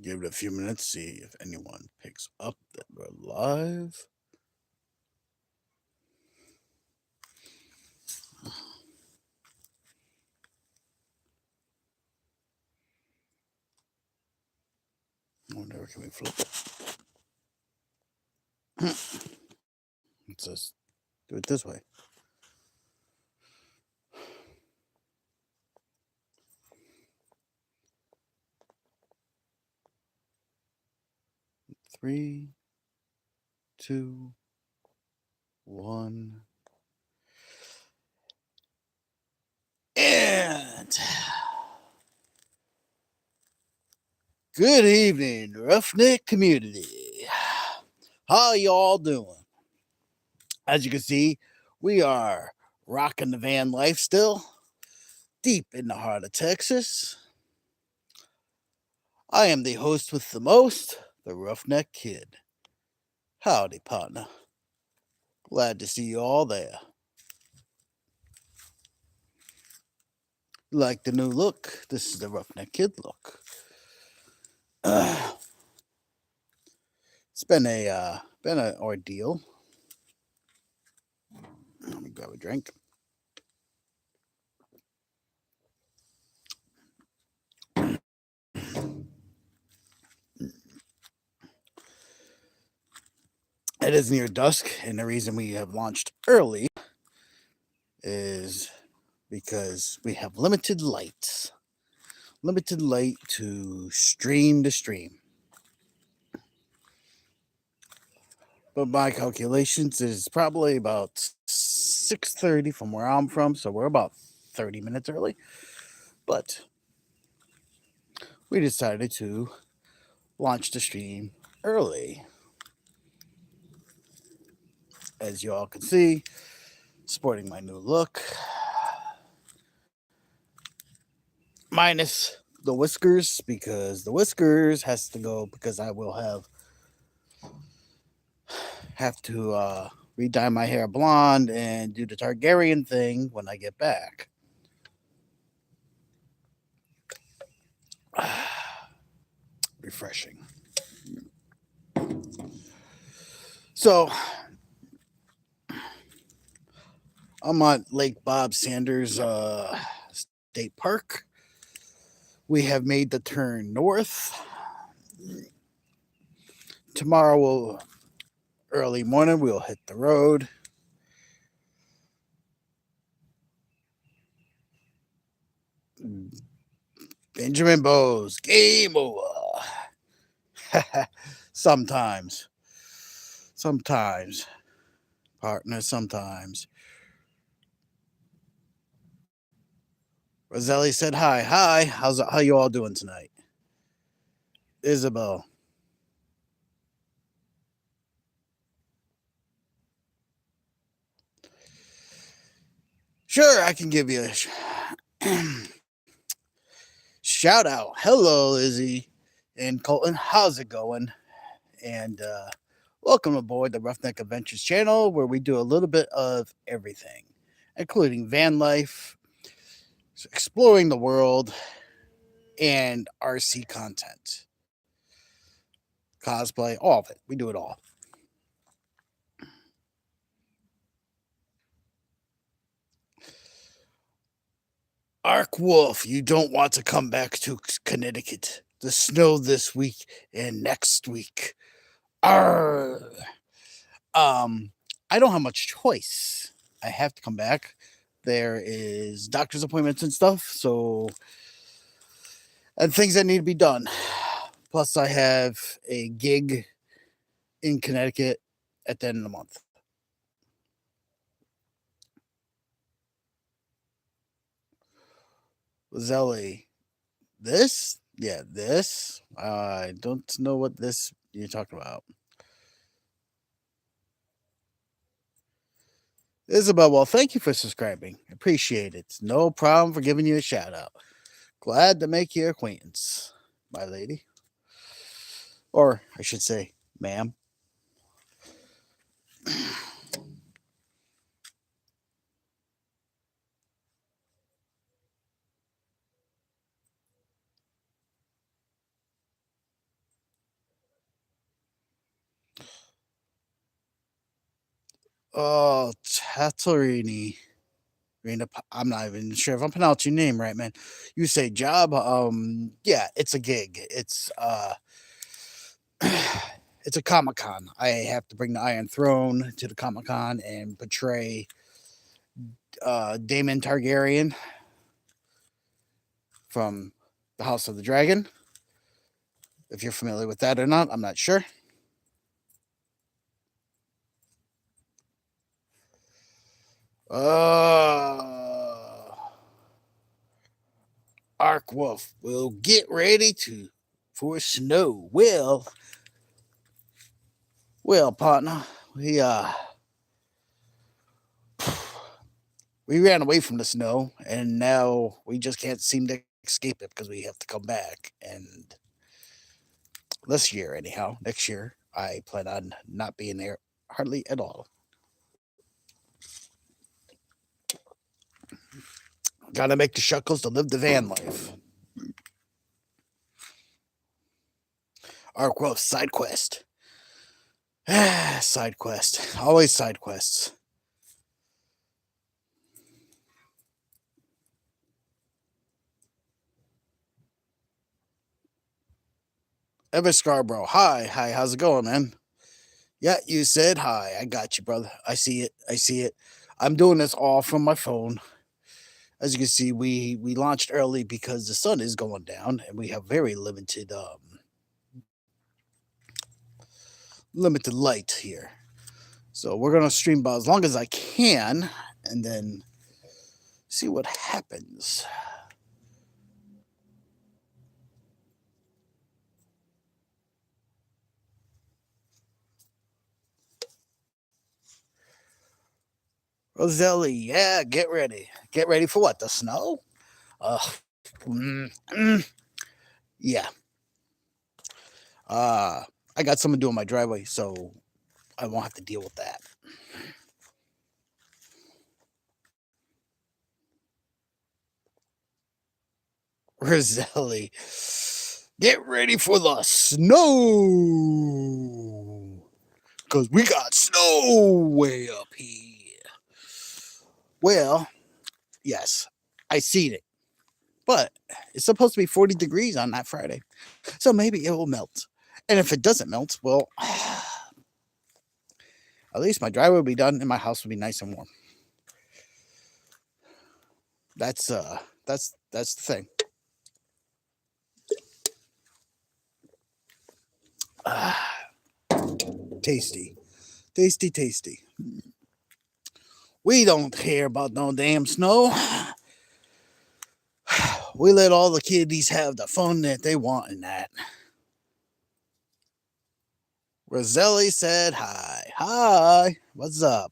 Give it a few minutes, see if anyone picks up that we're live. Whatever, can we flip it? Let's just do it this way. Three, two, one. And good evening, Roughneck community. How y'all doing? As you can see, we are rocking the van life still, deep in the heart of Texas. I am the host with the most, the Roughneck Kid. Howdy, partner. Glad to see you all there. Like the new look? This is the Roughneck Kid look. It's been an ordeal. Let me grab a drink. It is near dusk, and the reason we have launched early is because we have limited light. Limited light to stream to stream. But my calculations is probably about 6:30 from where I'm from, so we're about 30 minutes early. But we decided to launch the stream early. As you all can see, sporting my new look. Minus the whiskers, because the whiskers has to go because I will have to re-dye my hair blonde and do the Targaryen thing when I get back. Refreshing. So I'm at Lake Bob Sanders State Park. We have made the turn north. Tomorrow, early morning, we'll hit the road. Benjamin Bowes, game over. Sometimes, partner, sometimes. Roselli said hi. Hi, how you all doing tonight? Isabel. Sure, I can give you a shout out. Hello, Izzy and Colton. How's it going? And welcome aboard the Roughneck Adventures channel, where we do a little bit of everything, including van life, exploring the world, and RC content, cosplay, all of it. We do it all. Ark Wolf, you don't want to come back to Connecticut. The snow this week and next week. Arr. I don't have much choice. I have to come back. There is doctor's appointments and stuff, so and things that need to be done. Plus, I have a gig in Connecticut at the end of the month. Zelly, this? Yeah, this. I don't know what this you're talking about. Isabel, well, thank you for subscribing. Appreciate it. No problem for giving you a shout out. Glad to make your acquaintance, my lady. Or I should say, ma'am. Oh, Tatarini. I'm not even sure if I'm pronouncing your name right, man. You say job? Yeah, it's a gig. It's a Comic Con. I have to bring the Iron Throne to the Comic Con and portray Daemon Targaryen from the House of the Dragon. If you're familiar with that or not, I'm not sure. Uh, Ark Wolf will get ready to for snow. Well, partner, we ran away from the snow, and now we just can't seem to escape it because we have to come back. And this year, anyhow, next year, I plan on not being there hardly at all. Gotta make the shuckles to live the van life. Ark Wolf side quest. Side quest. Always side quests. Ever Scarborough. Hi, how's it going, man? Yeah, you said hi. I got you, brother. I see it. I'm doing this all from my phone. As you can see, we launched early because the sun is going down, and we have very limited light here. So we're gonna stream about as long as I can, and then see what happens. Roselli, yeah, get ready. Get ready for what? The snow? Uh, mm, mm, yeah. Uh, I got someone doing my driveway, so I won't have to deal with that. Roselli, get ready for the snow, cause we got snow way up here. Well, yes, I seen it, but it's supposed to be 40 degrees on that Friday, so maybe it will melt. And if it doesn't melt, well, at least my driveway will be done and my house will be nice and warm. That's the thing. Ah, tasty, tasty. We don't care about no damn snow. We let all the kiddies have the fun that they want in that. Roselli said hi. Hi. What's up?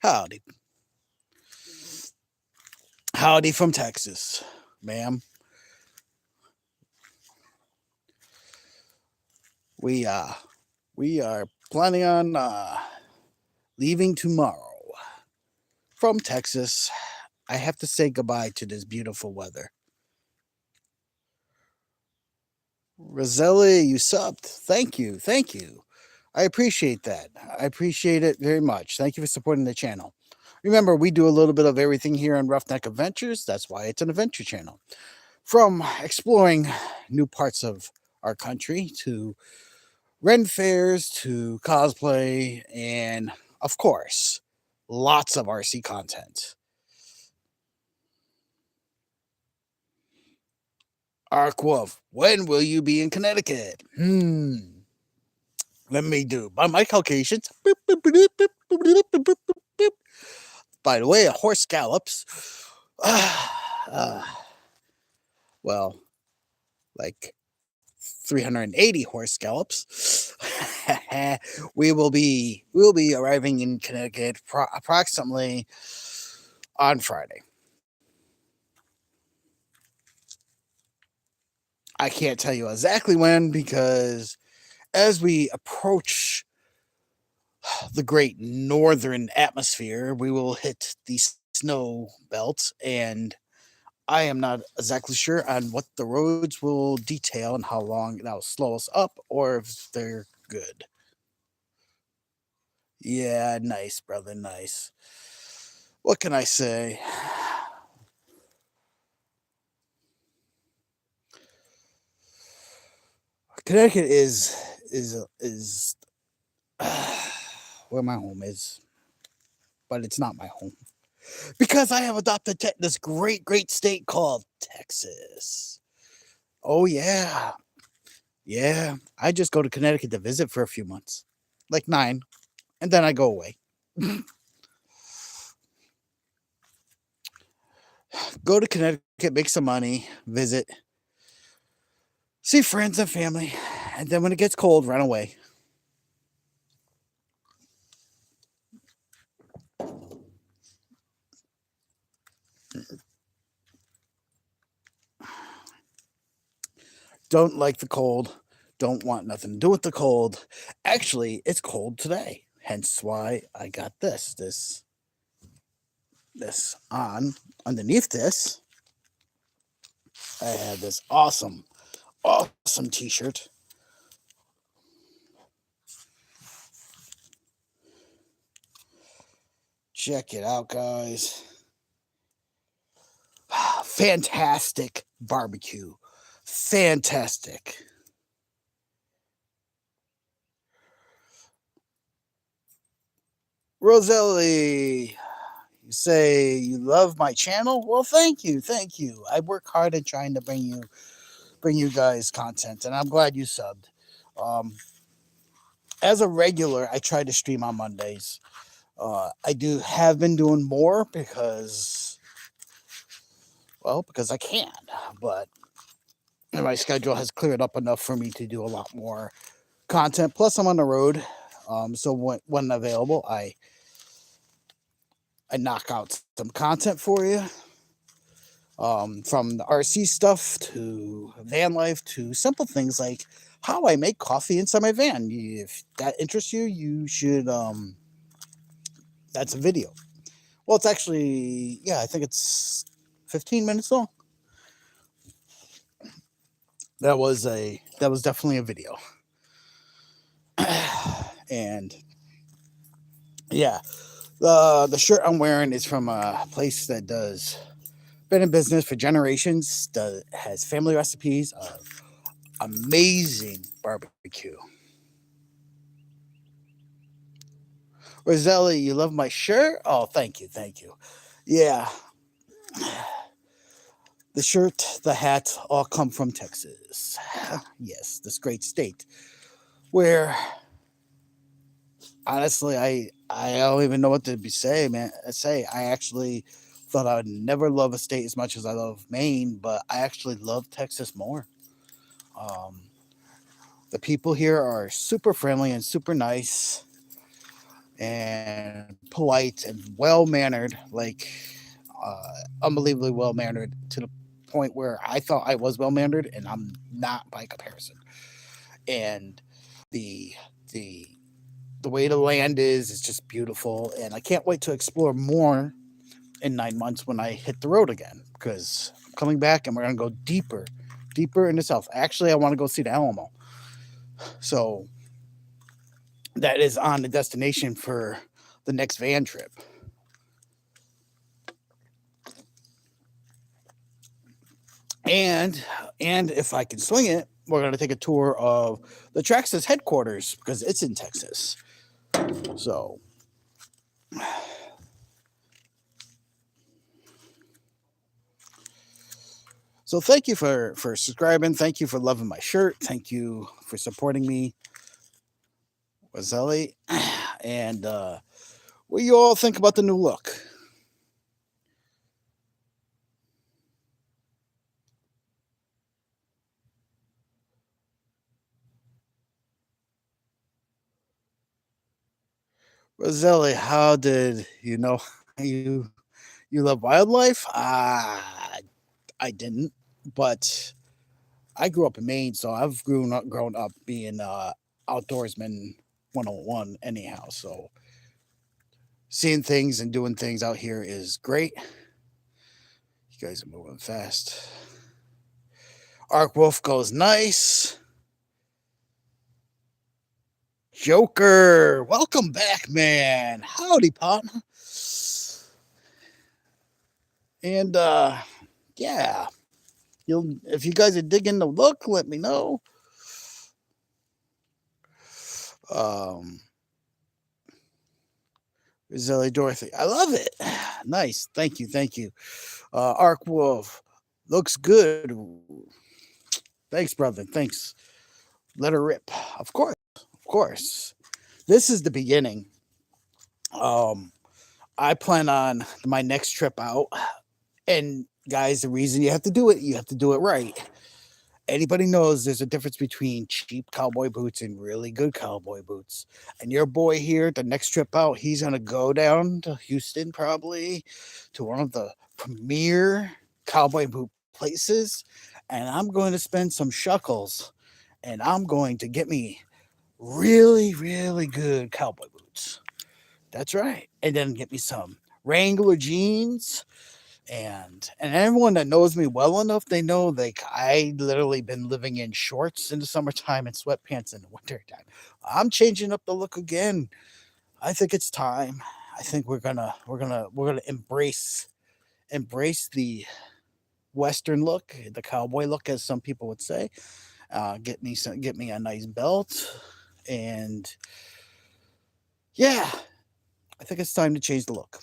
Howdy. Howdy from Texas, ma'am. We uh we are planning on leaving tomorrow from Texas. I have to say goodbye to this beautiful weather. Roselli, you subbed. Thank you. Thank you. I appreciate that. I appreciate it very much. Thank you for supporting the channel. Remember, we do a little bit of everything here on Roughneck Adventures. That's why it's an adventure channel. From exploring new parts of our country to Ren fairs to cosplay and, of course, lots of RC content. Ark Wolf, when will you be in Connecticut? Let me do by my calculations. By the way, a horse gallops. Uh, well, like 380 horse gallops. We will be arriving in Connecticut approximately on Friday. I can't tell you exactly when because as we approach the great northern atmosphere, we will hit the snow belt, and I am not exactly sure on what the roads will detail and how long that'll slow us up or if they're good. Yeah, nice, brother, nice. What can I say? Connecticut is where my home is, but it's not my home because I have adopted this great state called Texas. Oh yeah, yeah. I just go to Connecticut to visit for a few months, like 9, and then I go away. Go to Connecticut, make some money, visit, see friends and family, and then when it gets cold, run away. Don't like the cold. Don't want nothing to do with the cold. Actually, it's cold today. Hence why I got this on. Underneath this, I have this awesome t-shirt. Check it out, guys. Fantastic barbecue. Fantastic. Roselli, you say you love my channel? Well, thank you, thank you. I work hard at trying to bring you guys content, and I'm glad you subbed. Um, as a regular, I try to stream on Mondays. I do have been doing more because I can, but my schedule has cleared up enough for me to do a lot more content. Plus, I'm on the road, so when available, I knock out some content for you. From the RC stuff to van life to simple things like how I make coffee inside my van. If that interests you, you should. That's a video. Well, it's actually, yeah, I think it's 15 minutes long. That was definitely a video. And yeah, the shirt I'm wearing is from a place that does been in business for generations. Has family recipes of amazing barbecue. Roselli, you love my shirt? Oh, thank you, thank you. Yeah, the shirt, the hat, all come from Texas. Yes, this great state where honestly, I don't even know what to say, man. Say I actually thought I would never love a state as much as I love Maine, but I actually love Texas more. Um, the people here are super friendly and super nice and polite and well mannered, like unbelievably well mannered to the point where I thought I was well mannered, and I'm not by comparison. And the the the way the land is just beautiful, and I can't wait to explore more in 9 months when I hit the road again because I'm coming back and we're gonna go deeper in the south. Actually, I want to go see the Alamo, so that is on the destination for the next van trip. And if I can swing it, we're gonna take a tour of the Traxxas headquarters because it's in Texas. So thank you for subscribing. Thank you for loving my shirt. Thank you for supporting me, Wazelli. And what do you all think about the new look? Wazelli, how did you know you you love wildlife? I didn't, but I grew up in Maine, so I've grown up being outdoorsman 101 anyhow. So seeing things and doing things out here is great. You guys are moving fast. Arc Wolf goes nice. Joker, welcome back, man. Howdy, partner. And yeah, you'll if you guys are digging the look, let me know. Um, Zelly Dorothy, I love it. Nice, thank you, thank you. Ark Wolf, looks good. Thanks, brother. Thanks. Let her rip. Of course, of course. This is the beginning. Um, I plan on my next trip out. And guys, the reason you have to do it right. Anybody knows there's a difference between cheap cowboy boots and really good cowboy boots. And your boy here, the next trip out, he's gonna go down to Houston probably to one of the premier cowboy boot places, and I'm going to spend some shuckles, and I'm going to get me really, really good cowboy boots. That's right. And then get me some Wrangler jeans and everyone that knows me well enough, they know like I literally been living in shorts in the summertime and sweatpants in the wintertime. I'm changing up the look again. I think it's time. I think we're gonna embrace the Western look, the cowboy look, as some people would say. Get me a nice belt, and yeah, I think it's time to change the look.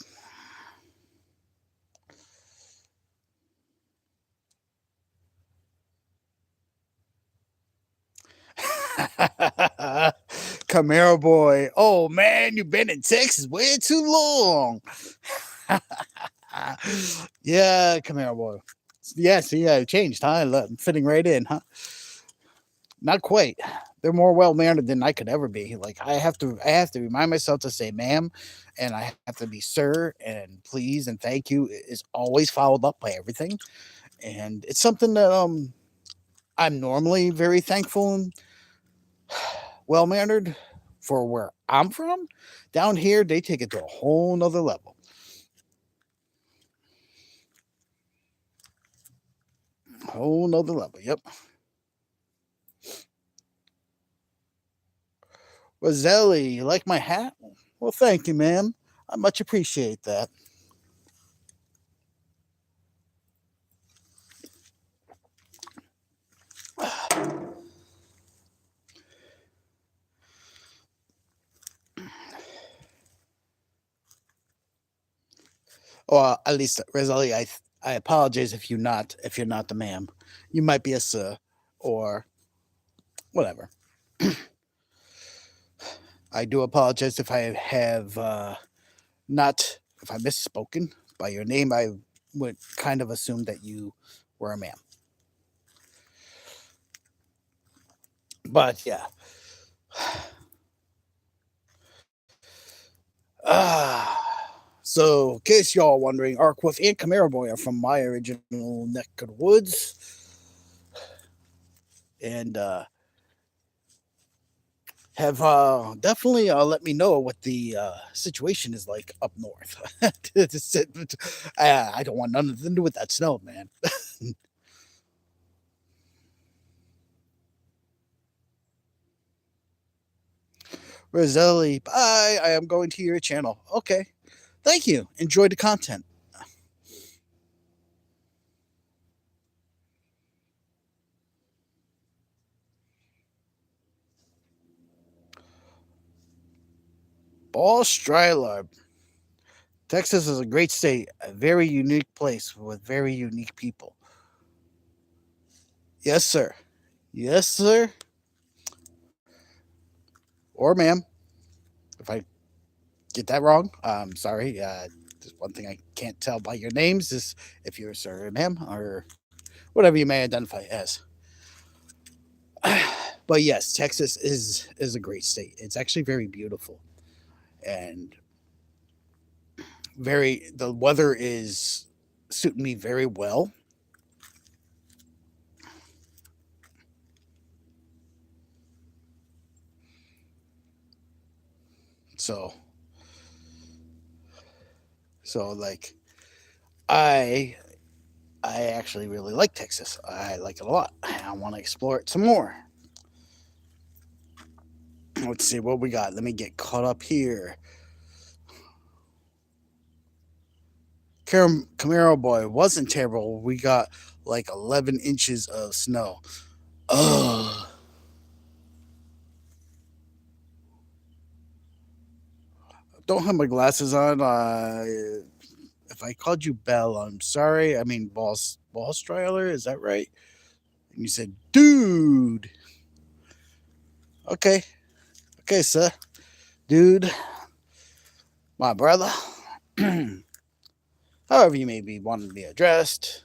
Camaro boy. Oh man, you've been in Texas way too long. Yeah, Camaro boy. Yeah, see, it changed, huh? Fitting right in, huh? Not quite. They're more well mannered than I could ever be. Like I have to remind myself to say ma'am, and I have to be sir and please and thank you is always followed up by everything. And it's something that I'm normally very thankful and well mannered for where I'm from. Down here, they take it to a whole nother level. Whole nother level. Yep. Roselli, you like my hat? Well, thank you, ma'am. I much appreciate that. Or at least, Roselli, I apologize if you're not the ma'am. You might be a sir or whatever. I do apologize if I have not if I misspoken by your name. I would kind of assume that you were a ma'am. But yeah. So, in case y'all wondering, Arkwolf and Camaro Boy are from my original neck of the woods, and have definitely let me know what the situation is like up north. I don't want nothing to do with that snow, man. Roselli, bye. I am going to your channel. Okay, thank you. Enjoy the content. Ball Strylar. Texas is a great state, a very unique place with very unique people. Yes, sir. Yes, sir. Or ma'am. If I get that wrong, I'm sorry. There's one thing I can't tell by your names is if you're sir or ma'am or whatever you may identify as. But yes, Texas is a great state. It's actually very beautiful and very the weather is suiting me very well. So like I I actually really like Texas. I like it a lot. I want to explore it some more. Let's see what we got. Let me get caught up here. Camaro boy wasn't terrible. We got like 11 inches of snow. Ugh. Don't have my glasses on. If I called you Bell, I'm sorry. I mean, Boss Trailer, is that right? And you said, dude. Okay. Okay, sir. Dude, my brother. However you may be wanting to be addressed,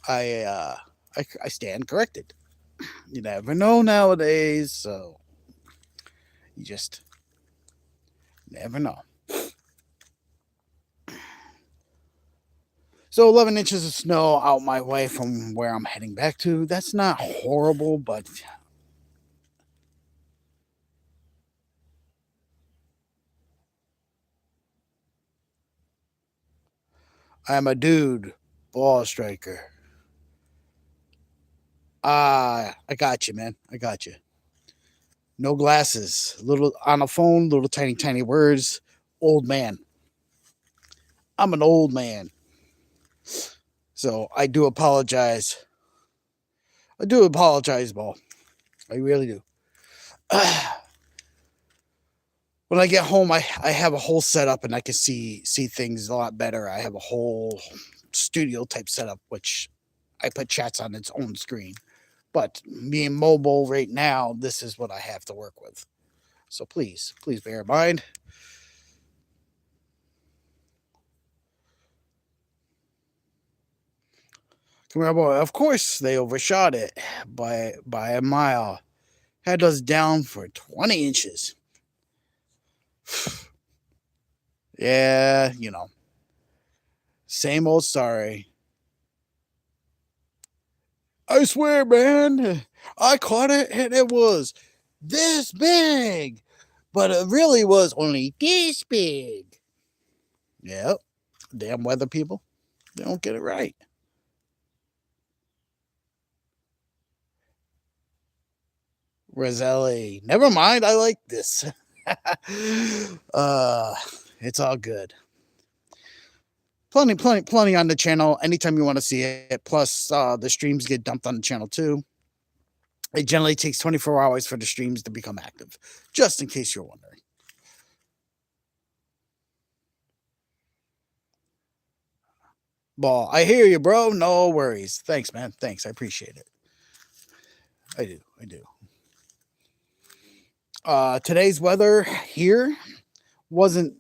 I, uh, I stand corrected. You never know nowadays, so you just never know. So 11 inches of snow out my way from where I'm heading back to. That's not horrible, but I'm a dude, ball striker. I got you, man. I got you. No glasses, little on a phone, little tiny words. Old man. I'm an old man. So I do apologize. I do apologize, Ball. I really do. When I get home, I have a whole setup and I can see things a lot better. I have a whole studio type setup, which I put chats on its own screen. But being mobile right now, this is what I have to work with. So please bear in mind. Come here, boy. Of course, they overshot it by a mile. Had us down for 20 inches. Yeah, same old story. I swear, man, I caught it and it was this big, but it really was only this big. Yep, damn weather people, they don't get it right. Roselli, never mind. I like this. uh, it's all good. Plenty on the channel. Anytime you want to see it. Plus, the streams get dumped on the channel too. It generally takes 24 hours for the streams to become active, just in case you're wondering. Ball, I hear you, bro. No worries. Thanks, man. Thanks. I appreciate it. I do. I do. Today's weather here wasn't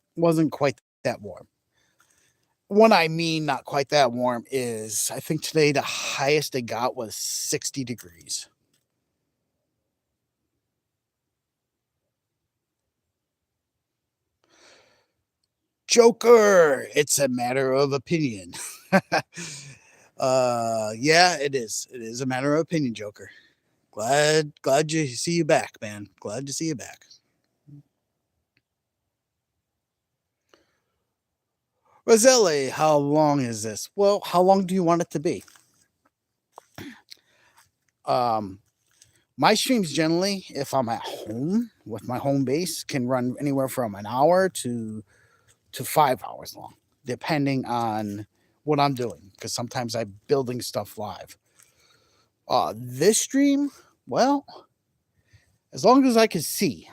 quite that warm. What I mean, not quite that warm, is I think today the highest it got was 60 degrees. Joker, it's a matter of opinion. Yeah, it is. It is a matter of opinion, Joker. Glad to see you back, man. Glad to see you back. Roselli, how long is this? Well, how long do you want it to be? Um, my streams generally, if I'm at home with my home base, can run anywhere from an hour to 5 hours long, depending on what I'm doing. Because sometimes I'm building stuff live. This stream, well, as long as I can see,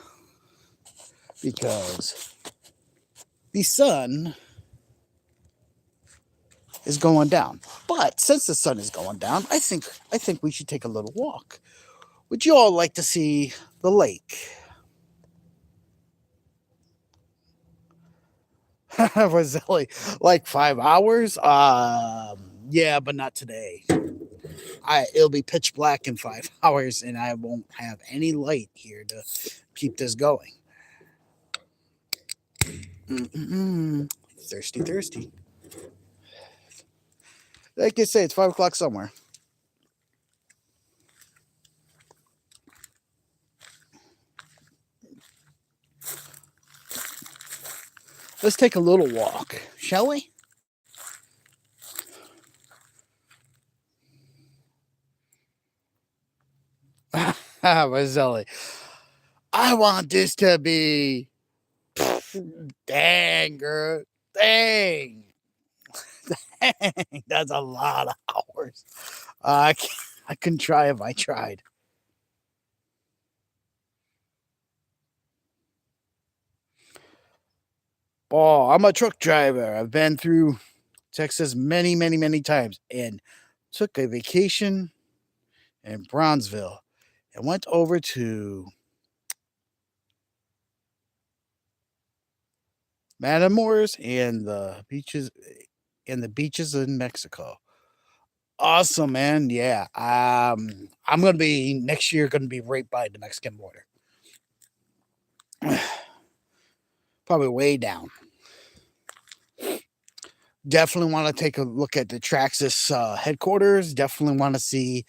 because the sun is going down. But since the sun is going down, I think we should take a little walk. Would you all like to see the lake? Was it like 5 hours? Yeah, but not today. It'll be pitch black in 5 hours, and I won't have any light here to keep this going. Mm-mm-mm. Thirsty. Like I say, it's 5 o'clock somewhere. Let's take a little walk, shall we? Roselli. I want this to be dang, girl. Dang. Dang. That's a lot of hours. I couldn't try if I tried. Oh, I'm a truck driver. I've been through Texas many, many, many times and took a vacation in Bronzeville and went over to Matamoros and the beaches in Mexico. Awesome, man. Yeah. I'm gonna be next year gonna be right by the Mexican border. Probably way down. Definitely want to take a look at the Traxxas headquarters. Definitely want to see,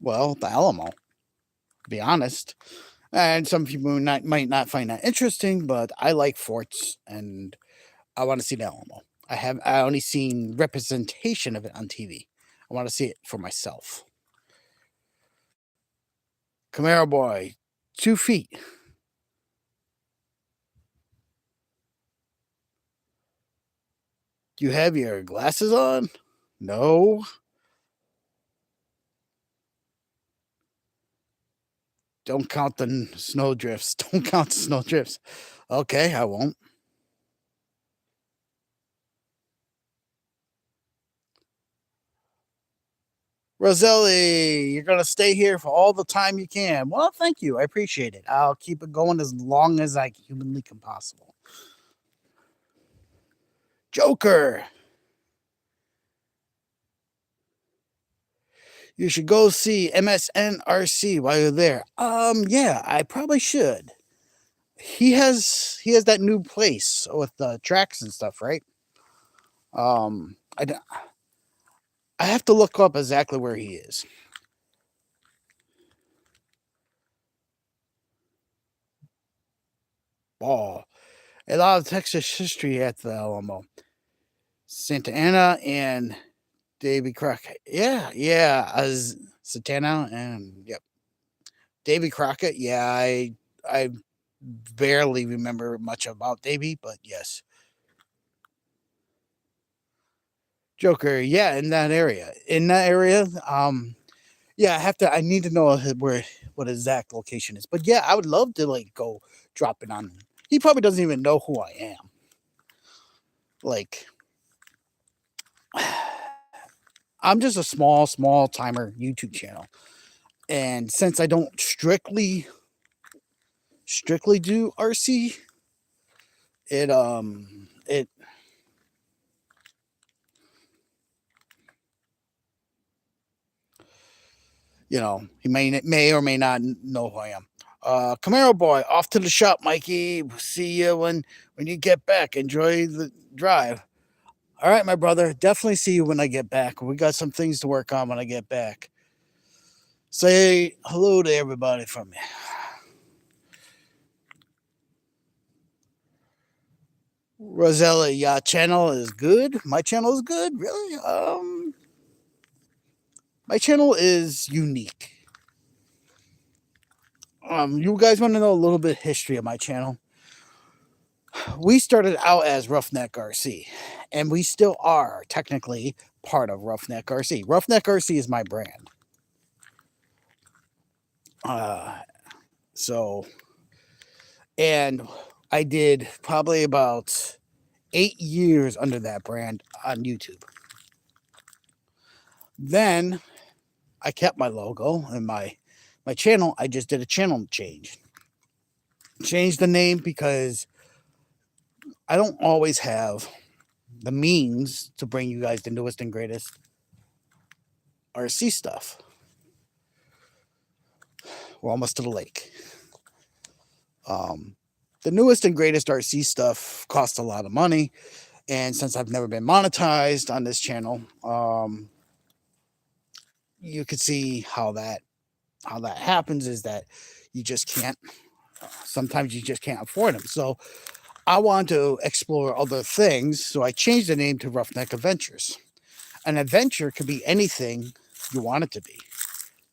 well, the Alamo. To be honest, and some people might not find that interesting, but I like forts, and I want to see the Alamo. I only seen representation of it on TV. I want to see it for myself. Camaro boy, 2 feet. You have your glasses on? No. Don't count the snow drifts. Don't count the snow drifts. Okay, I won't. Roselli, you're going to stay here for all the time you can. Well, thank you. I appreciate it. I'll keep it going as long as I humanly can possible. Joker, you should go see MSNRC while you're there. Yeah, I probably should. He has that new place with the tracks and stuff, right? Um, I d- I have to look up exactly where he is. Oh, a lot of Texas history at the Alamo. Santa Ana and Davy Crockett. Yeah, yeah. As Santana and yep. Davy Crockett. Yeah, I barely remember much about Davy, but yes. Joker, yeah, in that area. In that area, yeah, I need to know where what exact location is. But yeah, I would love to like go drop it on him. He probably doesn't even know who I am. Like I'm just a small timer YouTube channel. And since I don't strictly do RC, it he may or may not know who I am. Camaro boy, off to the shop, Mikey. See you when you get back. Enjoy the drive. All right, my brother. Definitely see you when I get back. We got some things to work on when I get back. Say hello to everybody from me. Rosella, your channel is good. My channel is good. Really? My channel is unique. You guys want to know a little bit of history of my channel? We started out as Roughneck RC, and we still are technically part of Roughneck RC. Roughneck RC is my brand. Uh, so, and I did probably about 8 years under that brand on YouTube. Then I kept my logo and my channel. I just did a channel change. Changed the name because I don't always have the means to bring you guys the newest and greatest RC stuff. We're almost to the lake. Um, the newest and greatest RC stuff costs a lot of money, and since I've never been monetized on this channel, you could see how that happens is that you just can't. Sometimes you just can't afford them. So I want to explore other things, so I changed the name to Roughneck Adventures. An adventure could be anything you want it to be.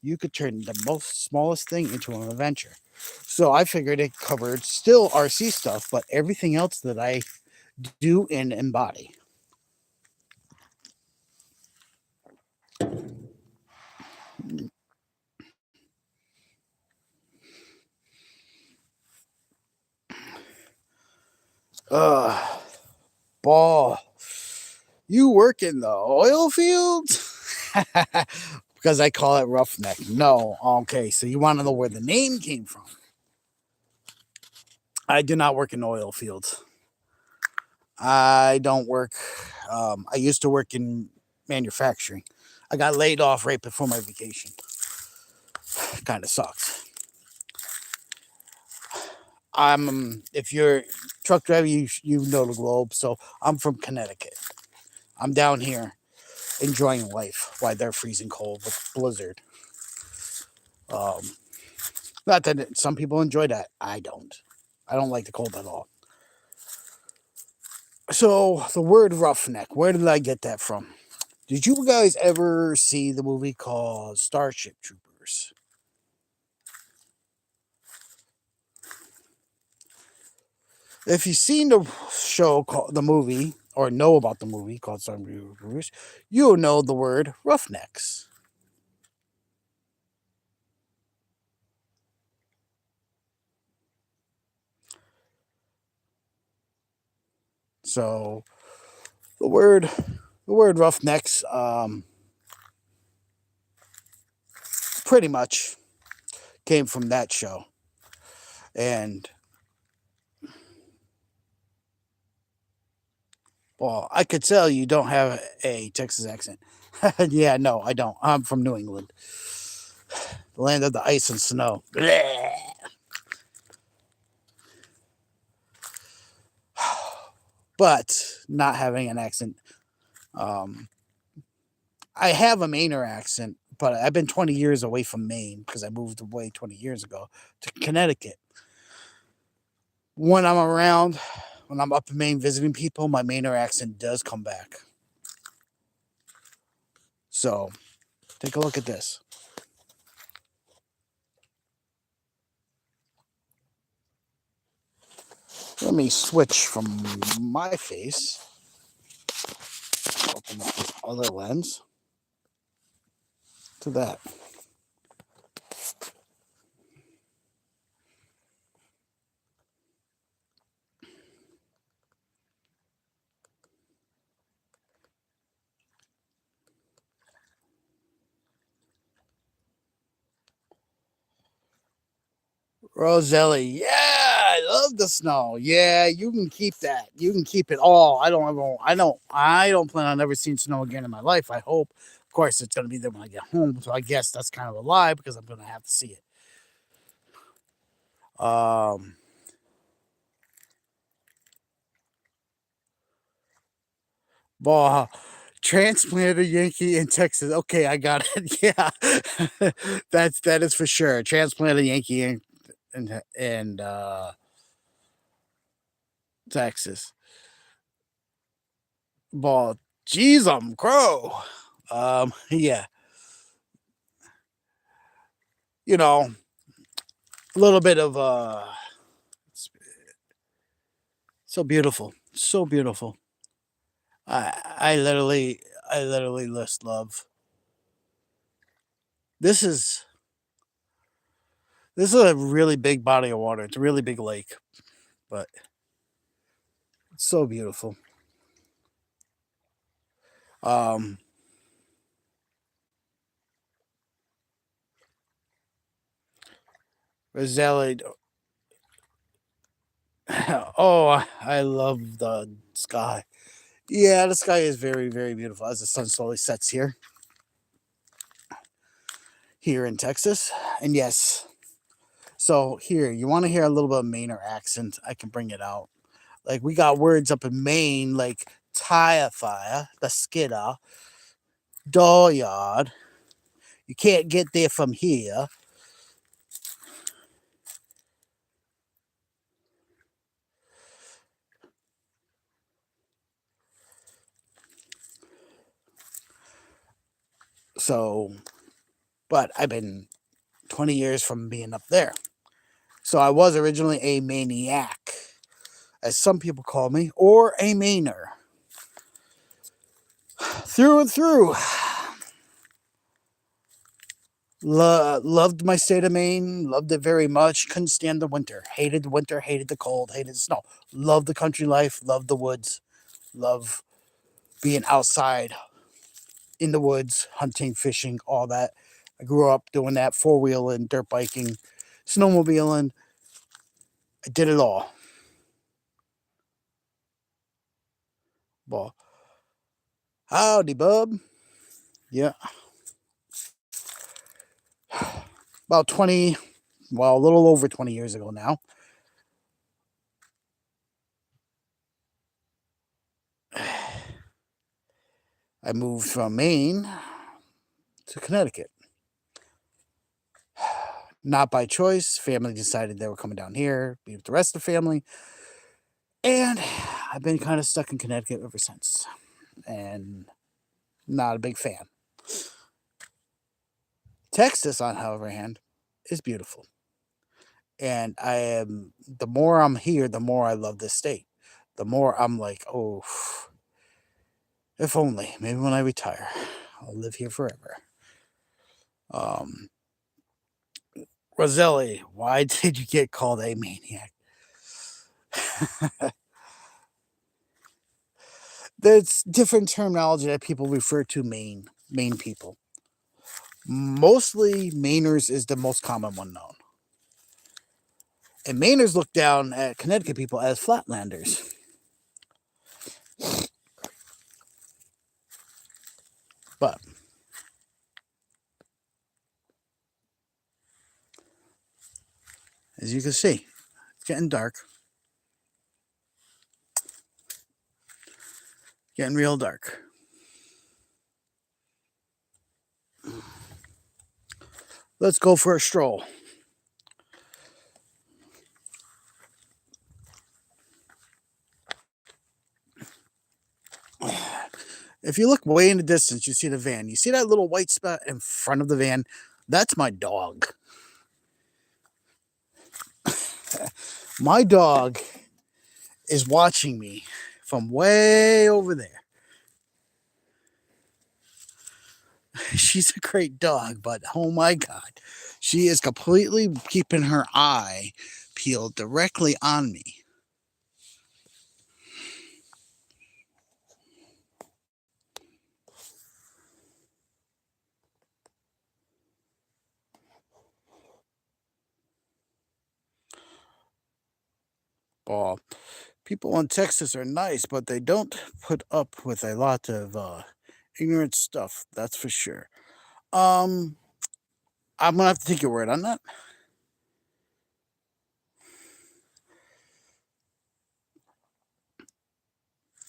you could turn the most smallest thing into an adventure. So I figured it covered still RC stuff, but everything else that I do and embody. Uh, Ball, you work in the oil fields? Because I call it Roughneck. No. Okay, so you want to know where the name came from. I do not work in oil fields. I don't work. I used to work in manufacturing. I got laid off right before my vacation. Kind of sucks. If you're a truck driver, you know the globe. So I'm from Connecticut. I'm down here enjoying life while they're freezing cold with blizzard. Um, Not that some people enjoy that. I don't. I don't like the cold at all. So the word roughneck, where did I get that from? Did you guys ever see the movie called Starship Troopers? If you've seen the show called the movie or know about the movie called Starship Troopers, you'll know the word roughnecks. So the word roughnecks pretty much came from that show. And well, I could tell you don't have a Texas accent. Yeah, no, I don't. I'm from New England, the land of the ice and snow. But not having an accent. Um, I have a Mainer accent, but I've been 20 years away from Maine because I moved away 20 years ago to Connecticut. When I'm around, when I'm up in Maine visiting people, my Mainer accent does come back. So take a look at this. Let me switch from my face. Open up this other lens to that. Roselli, yeah, I love the snow. Yeah, you can keep that. You can keep it all. I don't plan on ever seeing snow again in my life. I hope. Of course, it's gonna be there when I get home. So I guess that's kind of a lie because I'm gonna have to see it. Ball transplanted Yankee in Texas. Okay, I got it. Yeah, that is for sure. Transplanted Yankee in Texas. Ball, geez, I'm crow. Yeah, you know, a little bit of so beautiful, so beautiful. I literally list love. This is this is a really big body of water. It's a really big lake, but it's so beautiful. Um, Roselli, oh, I love the sky. Yeah, the sky is very, very beautiful as the sun slowly sets here in Texas. And yes, so here, you want to hear a little bit of Mainer accent? I can bring it out. Like we got words up in Maine like tire fire, the skidder, dooryard. You can't get there from here. So but I've been 20 years from being up there. So I was originally a maniac, as some people call me, or a Mainer. Through and through. Loved my state of Maine, loved it very much. Couldn't stand the winter. Hated the winter, hated the cold, hated the snow. Loved the country life, loved the woods, love being outside in the woods, hunting, fishing, all that. I grew up doing that, four-wheeling, dirt biking, snowmobiling. I did it all. Well, howdy, bub. Yeah. About 20, well, a little over 20 years ago now. I moved from Maine to Connecticut. Not by choice. Family decided they were coming down here, be with the rest of the family. And I've been kind of stuck in Connecticut ever since. And not a big fan. Texas, on the other hand, is beautiful. And the more I'm here, the more I love this state. The more I'm like, oh, if only, maybe when I retire, I'll live here forever. Um, Roselli, why did you get called a maniac? There's different terminology that people refer to Maine people. Mostly Mainers is the most common one known. And Mainers look down at Connecticut people as Flatlanders. But as you can see, it's getting dark. Getting real dark. Let's go for a stroll. If you look way in the distance, you see the van. You see that little white spot in front of the van? That's my dog. My dog is watching me from way over there. She's a great dog, but oh my God, she is completely keeping her eye peeled directly on me. Oh, people in Texas are nice, but they don't put up with a lot of ignorant stuff. That's for sure. Um, I'm gonna have to take your word on that.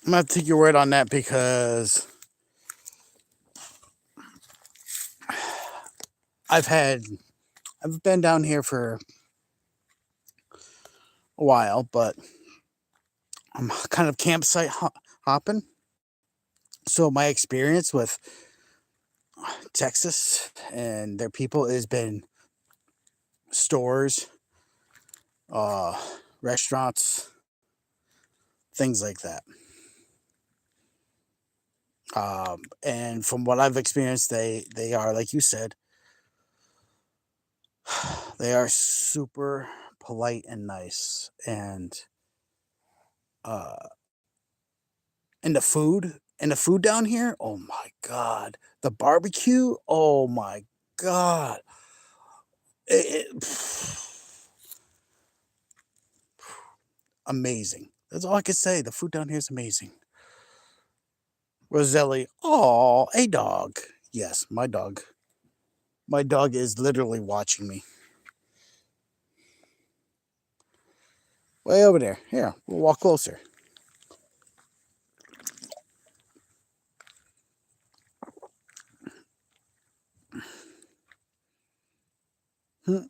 I'm gonna have to take your word on that because I've been down here for a while, but I'm kind of campsite hopping. So my experience with Texas and their people has been stores, uh, restaurants, things like that. And from what I've experienced, they are, like you said, they are super polite and nice. Uh, and the food down here, oh my God, the barbecue, oh my God, amazing. That's all I can say. The food down here is amazing. Roselli, oh, a dog. Yes, my dog. My dog is literally watching me. Way over there. Here, we'll walk closer. Hmm.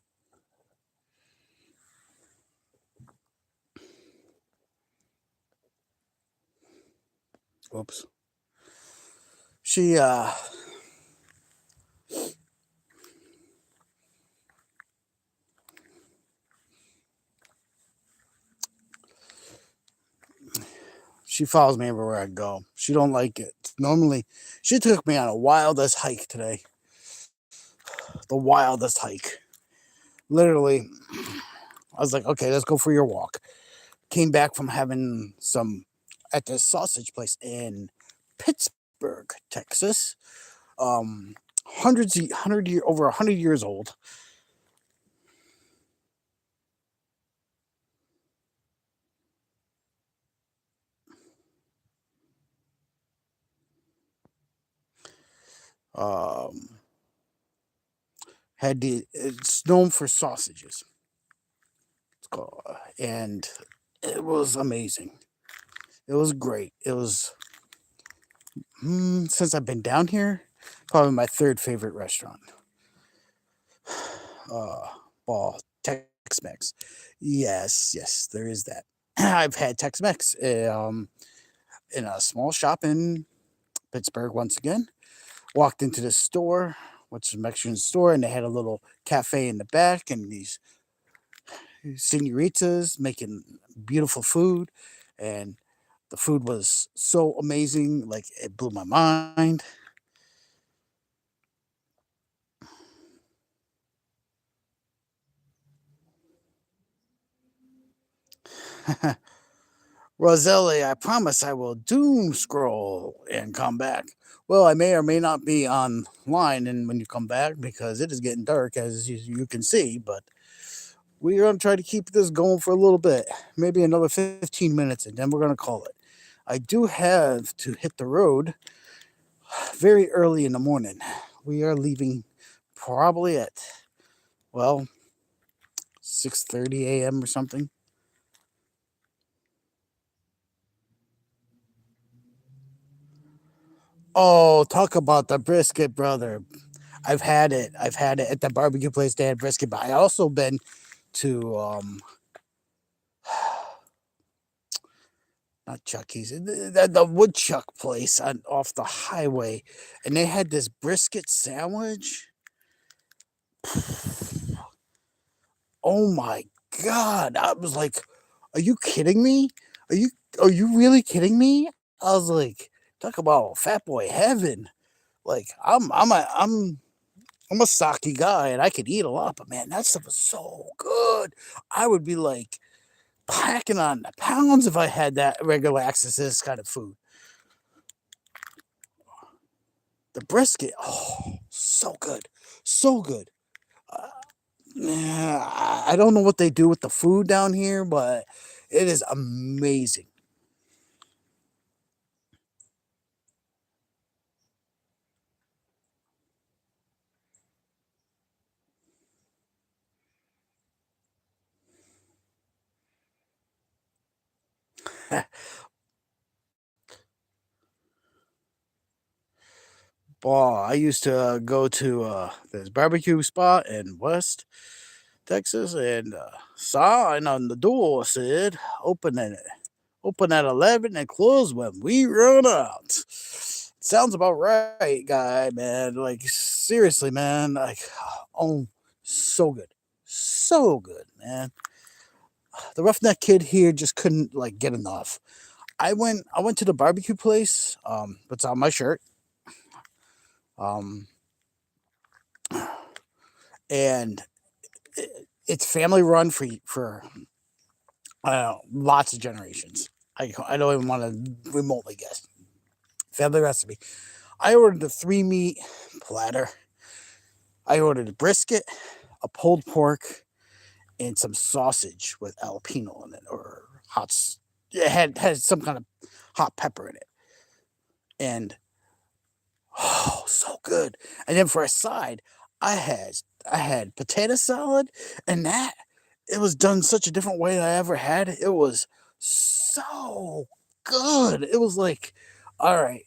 Whoops. She She follows me everywhere I go. She don't like it. Normally, she took me on a wildest hike today. The wildest hike. Literally, I was like, okay, let's go for your walk. Came back from having some at this sausage place in Pittsburgh, Texas. Um, over 100 years old. Um, it's known for sausages. And it was amazing. It was great. It was since I've been down here, probably my third favorite restaurant. Uh, well, Tex-Mex. Yes, yes, there is that. I've had Tex-Mex in a small shop in Pittsburgh once again. Walked into the store, which is a Mexican store, and they had a little cafe in the back, and these senoritas making beautiful food, and the food was so amazing, like it blew my mind. Roselli, I promise I will doom scroll and come back. Well, I may or may not be online and when you come back because it is getting dark as you can see, but we're going to try to keep this going for a little bit, maybe another 15 minutes, and then we're going to call it. I do have to hit the road very early in the morning. We are leaving probably at, well, 6:30 a.m. or something. Oh, talk about the brisket, brother. I've had it. I've had it at the barbecue place. They had brisket, but I also been to not Chucky's, the woodchuck place off the highway, and they had this brisket sandwich. Oh my god! I was like, "Are you kidding me? Are you are you really kidding me?" I was like, "Talk about fat boy heaven!" Like I'm a stocky guy and I could eat a lot, but man, that stuff was so good. I would be like packing on the pounds if I had that regular access to this kind of food. The brisket, oh, so good, so good. Uh, yeah, I don't know what they do with the food down here, but it is amazing. Boy, I used to go to this barbecue spot in West Texas and sign on the door said open at 11 and close when we run out. Sounds about right, guy, man. Like, seriously, man. Like, oh, so good. So good, man. The Roughneck kid here just couldn't, like, get enough. I went to the barbecue place, it's on my shirt. Um, and it's family run for I don't know, lots of generations. I don't even want to remotely guess. Family recipe. I ordered a three meat platter. I ordered a brisket, a pulled pork, and some sausage with jalapeno in it, or it had some kind of hot pepper in it, and oh, so good. And then for a side, I had I had potato salad, and that it was done such a different way than I ever had. It was so good. It was like, all right,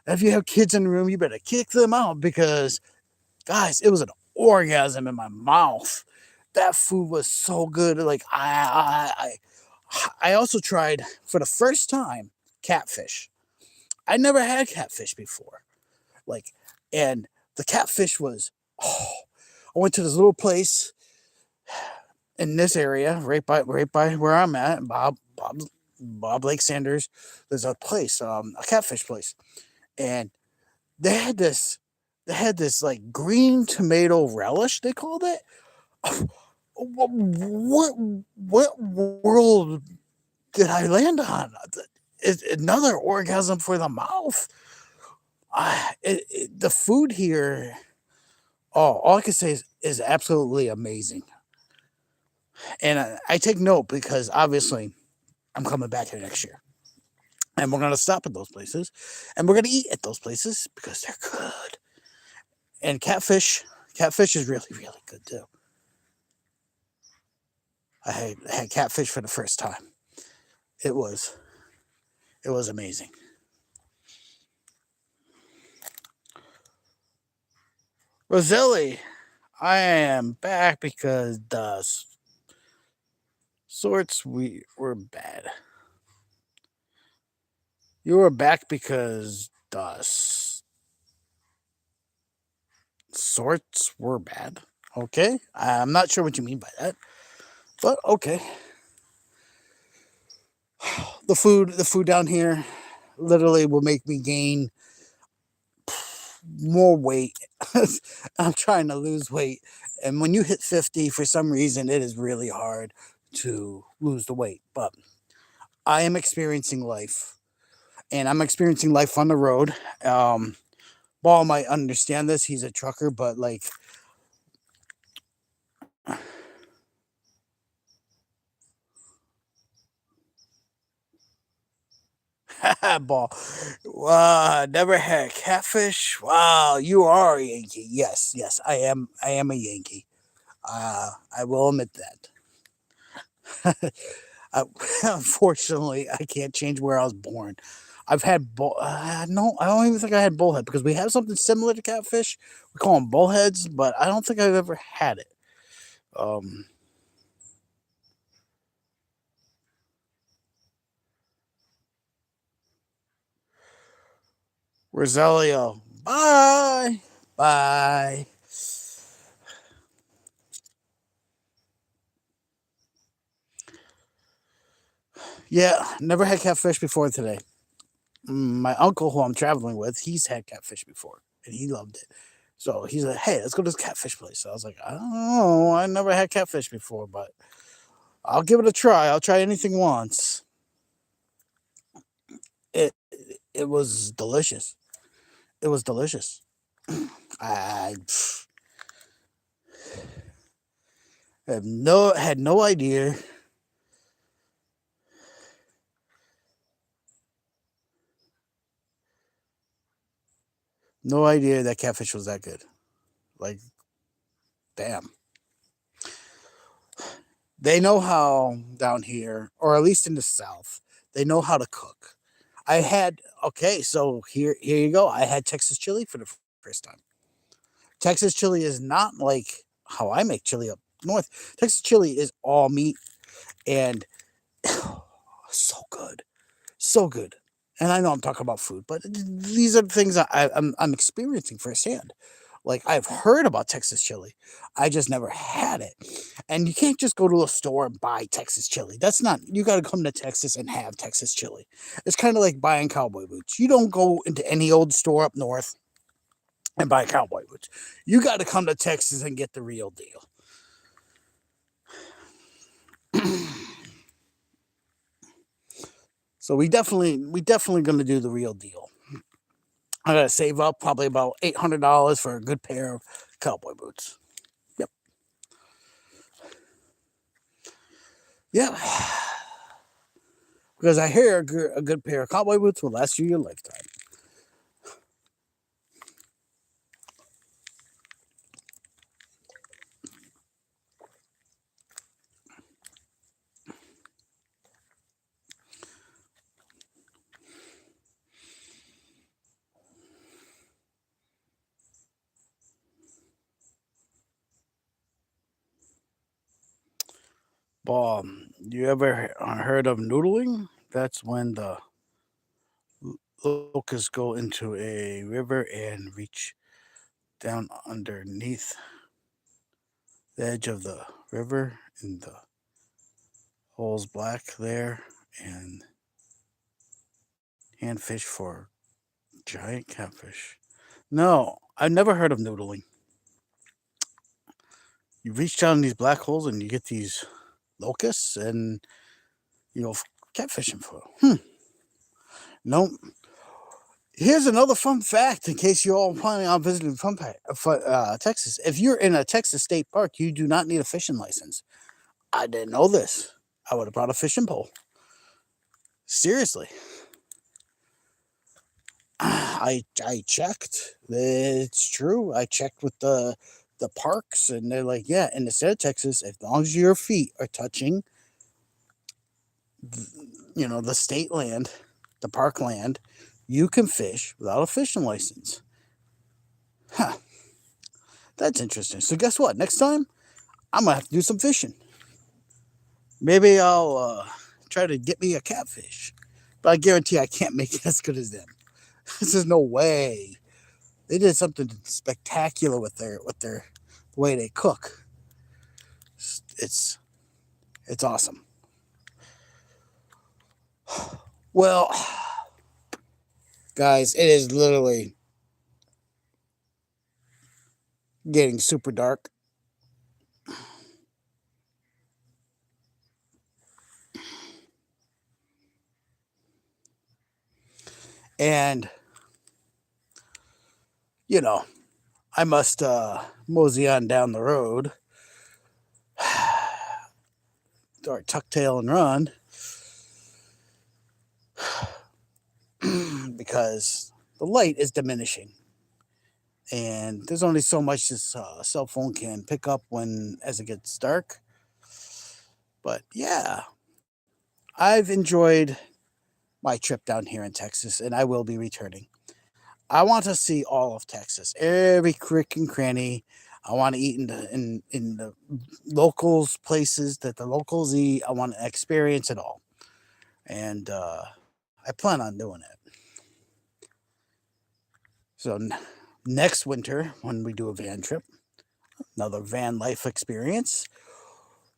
if you have kids in the room, you better kick them out because guys, it was an orgasm in my mouth. That food was so good. Like I also tried for the first time catfish. I never had catfish before. Like, and the catfish was. Oh, I went to this little place in this area, right by where I'm at. Bob. Bob Lake Sanders. There's a place, a catfish place, and they had this they had this like green tomato relish. They called it. What world did I land on? It's another orgasm for the mouth. The food here, oh, all I can say is absolutely amazing. And I take note because obviously I'm coming back here next year. And we're going to stop at those places and we're going to eat at those places because they're good. And catfish is really, really good too. I had catfish for the first time. It was, it was amazing. Roselli, I am back because the sorts we were bad. You were back because the sorts were bad. Okay, I'm not sure what you mean by that, but okay. The food down here, literally will make me gain more weight. I'm trying to lose weight, and when you hit 50, for some reason, it is really hard to lose the weight. But I am experiencing life, and I'm experiencing life on the road. Ball might understand this. He's a trucker, but like Ball. Never had catfish. Wow, you are a Yankee. Yes, yes, I am. I am a Yankee. I will admit that. I, unfortunately, I can't change where I was born. I've had no, I don't even think I had bullhead because we have something similar to catfish. We call them bullheads, but I don't think I've ever had it. Um, Rogelio, bye, bye. Yeah, never had catfish before today. My uncle, who I'm traveling with, he's had catfish before and he loved it. So he's like, "Hey, let's go to this catfish place." So I was like, "I don't know, I never had catfish before, but I'll give it a try. I'll try anything once." It it was delicious. It was delicious. I had no idea, no idea that catfish was that good. Like, damn, they know how down here, or at least in the South, they know how to cook. I had okay, so here you go. I had Texas chili for the first time. Texas chili is not like how I make chili up north. Texas chili is all meat and so good, so good. And I know I'm talking about food, but these are the things I'm experiencing firsthand. Like I've heard about Texas chili, I just never had it. And you can't just go to a store and buy Texas chili. That's not. You got to come to Texas and have Texas chili. It's kind of like buying cowboy boots. You don't go into any old store up north and buy cowboy boots. You got to come to Texas and get the real deal. So we definitely going to do the real deal. I got to save up probably about $800 for a good pair of cowboy boots. Yep. Yep. Because I hear a good pair of cowboy boots will last you your lifetime. You ever heard of noodling? That's when the locusts go into a river and reach down underneath the edge of the river, and the hole's black there, and hand fish for giant catfish. No, I've never heard of noodling. You reach down in these black holes and you get these locusts and you go catfishing for. No. Here's another fun fact in case you're all planning on visiting Texas. If you're in a Texas state park, you do not need a fishing license. I didn't know this. I would have brought a fishing pole. Seriously. I checked. It's true. I checked with the parks and they're like, yeah, in the state of Texas, as long as your feet are touching the state land, the park land, you can fish without a fishing license. Huh. That's interesting. So guess what? Next time I'm gonna have to do some fishing. Maybe I'll try to get me a catfish, but I guarantee I can't make it as good as them. This is no way. They did something spectacular with their the way they cook. It's it's awesome. Well, guys, it is literally getting super dark. And you know, I must mosey on down the road or tuck tail and run because the light is diminishing. And there's only so much this cell phone can pick up when as it gets dark. But yeah, I've enjoyed my trip down here in Texas, and I will be returning. I want to see all of Texas, every crick and cranny. I want to eat in the locals places that the locals eat. I want to experience it all, and I plan on doing it. So next winter, when we do a van trip, another van life experience,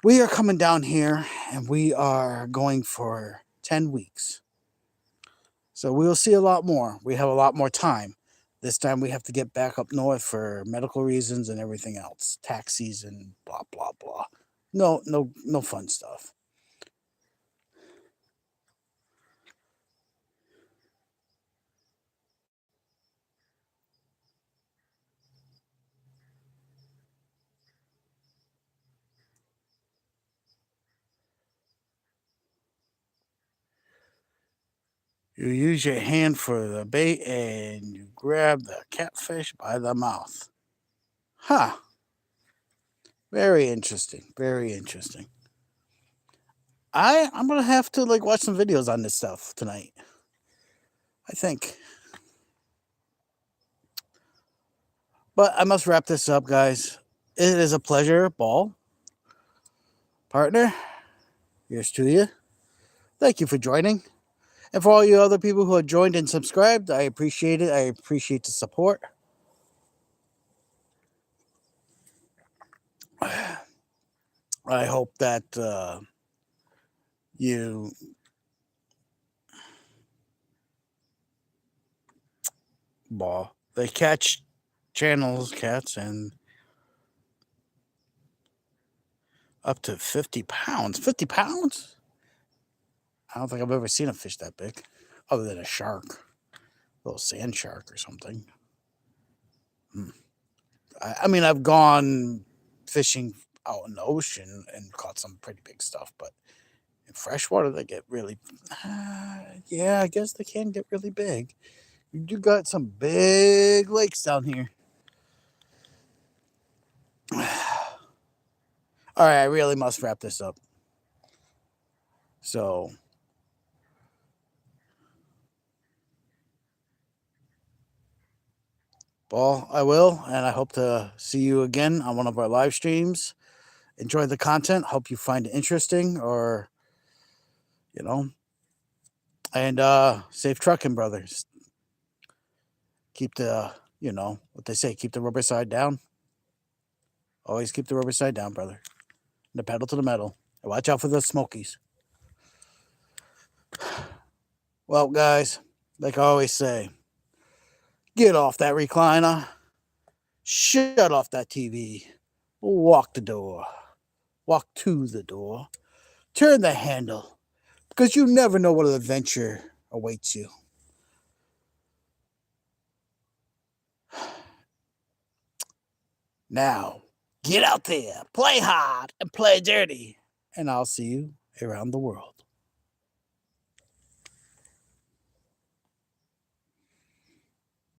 we are coming down here, and we are going for 10 weeks. So we will see a lot more. We have a lot more time. This time we have to get back up north for medical reasons and everything else, taxis and blah blah blah. No, no, no fun stuff. You use your hand for the bait and you grab the catfish by the mouth. Huh. Very interesting. Very interesting. I'm gonna have to like watch some videos on this stuff tonight. I think. But I must wrap this up, guys. It is a pleasure, Ball. Partner, here's to you. Thank you for joining. And for all you other people who have joined and subscribed, I appreciate it. I appreciate the support. I hope that you ball. They catch channels, cats, and up to 50 pounds. 50 pounds? I don't think I've ever seen a fish that big, other than a shark, a little sand shark or something. Hmm. I mean, I've gone fishing out in the ocean and caught some pretty big stuff, but in freshwater, they get really, yeah, I guess they can get really big. You got some big lakes down here. All right, I really must wrap this up. So, Paul, I will, and I hope to see you again on one of our live streams. Enjoy the content. Hope you find it interesting, or you know, and safe trucking, brothers. Keep the, what they say, keep the rubber side down. Always keep the rubber side down, brother. The pedal to the metal. And watch out for the smokies. Well, guys, like I always say, get off that recliner, shut off that TV, walk the door, walk to the door, turn the handle, because you never know what adventure awaits you. Now, get out there, play hard, and play dirty, and I'll see you around the world.